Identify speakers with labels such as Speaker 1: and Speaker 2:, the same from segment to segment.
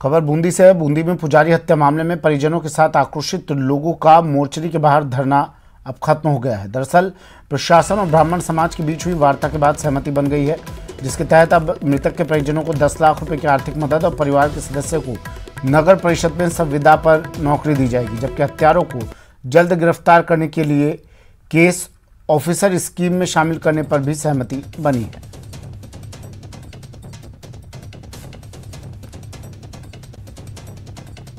Speaker 1: खबर बूंदी से है। बूंदी में पुजारी हत्या मामले में परिजनों के साथ आक्रोशित लोगों का मोर्चरी के बाहर धरना अब खत्म हो गया है। दरअसल प्रशासन और ब्राह्मण समाज के बीच हुई वार्ता के बाद सहमति बन गई है, जिसके तहत अब मृतक के परिजनों को 10 लाख रुपए की आर्थिक मदद और परिवार के सदस्यों को नगर परिषद में संविदा पर नौकरी दी जाएगी, जबकि हत्यारों को जल्द गिरफ्तार करने के लिए केस ऑफिसर स्कीम में शामिल करने पर भी सहमति बनी है।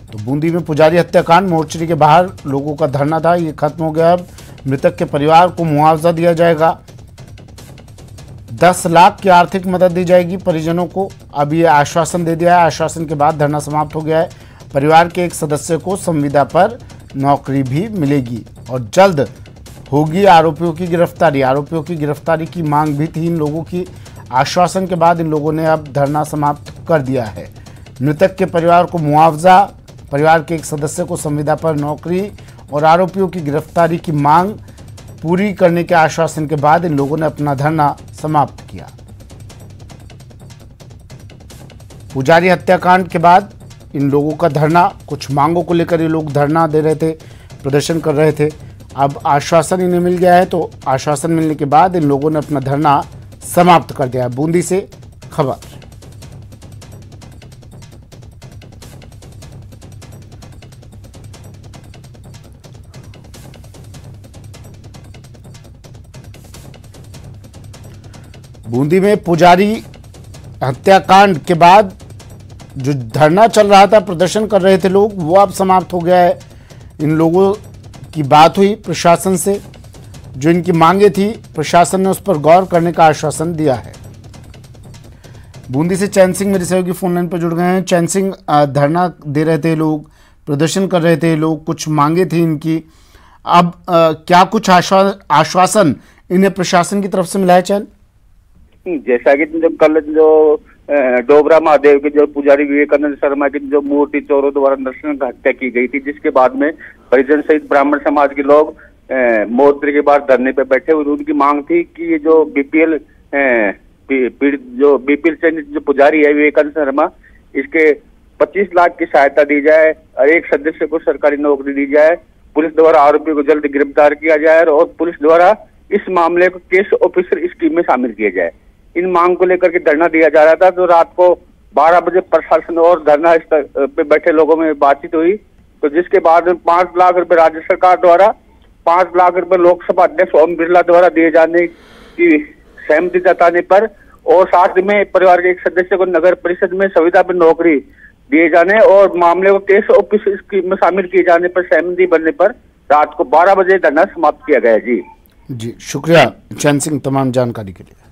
Speaker 1: तो बूंदी में पुजारी हत्याकांड मोर्चरी के बाहर लोगों का धरना था, ये खत्म हो गया। अब मृतक के परिवार को मुआवजा दिया जाएगा, 10 लाख की आर्थिक मदद दी जाएगी परिजनों को। अब ये आश्वासन दे दिया है। आश्वासन के बाद धरना समाप्त हो गया है। परिवार के एक सदस्य को संविदा पर नौकरी भी मिलेगी और जल्द होगी आरोपियों की गिरफ्तारी। आरोपियों की गिरफ्तारी की मांग भी थी इन लोगों की। आश्वासन के बाद इन लोगों ने अब धरना समाप्त कर दिया है। मृतक के परिवार को मुआवजा, परिवार के एक सदस्य को संविदा पर नौकरी और आरोपियों की गिरफ्तारी की मांग पूरी करने के आश्वासन के बाद इन लोगों ने अपना धरना समाप्त किया। पुजारी हत्याकांड के बाद इन लोगों का धरना, कुछ मांगों को लेकर ये लोग धरना दे रहे थे, प्रदर्शन कर रहे थे। अब आश्वासन इन्हें मिल गया है, तो आश्वासन मिलने के बाद इन लोगों ने अपना धरना समाप्त कर दिया है। बूंदी से खबर। बूंदी में पुजारी हत्याकांड के बाद जो धरना चल रहा था, प्रदर्शन कर रहे थे लोग, वो अब समाप्त हो गया है। इन लोगों की बात हुई प्रशासन से, जो इनकी मांगे थी प्रशासन ने उस पर गौर करने का आश्वासन दिया है। बूंदी से चैन सिंह मेरे सहयोगी फोन लाइन पर जुड़ गए हैं। चैन सिंह, धरना दे रहे थे लोग, प्रदर्शन कर रहे थे लोग, कुछ मांगे थी इनकी, अब क्या कुछ आश्वासन इन्हें प्रशासन की तरफ से मिला है? चैन,
Speaker 2: जैसा कि जो कल जो डोगरा महादेव के जो पुजारी विवेकानंद शर्मा की जो मूर्ति चोरों द्वारा नरसंहार हत्या की गई थी, जिसके बाद में परिजन सहित ब्राह्मण समाज के लोग मोर्चे के बाद धरने पे बैठे हुए। उनकी मांग थी कि ये जो बीपीएल चयनित जो पुजारी है विवेकानंद शर्मा, इसके 25 लाख की सहायता दी जाए और एक सदस्य को सरकारी नौकरी दी जाए, पुलिस द्वारा आरोपी को जल्द गिरफ्तार किया जाए और पुलिस द्वारा इस मामले को केस ऑफिसर स्कीम में शामिल किया जाए। इन मांग को लेकर के धरना दिया जा रहा था। तो रात को 12 बजे प्रशासन और धरना पे बैठे लोगों में बातचीत हुई, तो जिसके बाद 5 लाख रुपए राज्य सरकार द्वारा, 5 लाख रुपए लोकसभा अध्यक्ष ओम बिरला द्वारा दिए जाने की सहमति जताने पर और साथ में परिवार के एक सदस्य को नगर परिषद में संविदा पर नौकरी दिए जाने और मामले को केस ऑफिसर स्कीम में शामिल किए जाने पर सहमति बनने पर रात को 12 बजे धरना समाप्त किया गया। जी,
Speaker 1: शुक्रिया चैन सिंह तमाम जानकारी के लिए।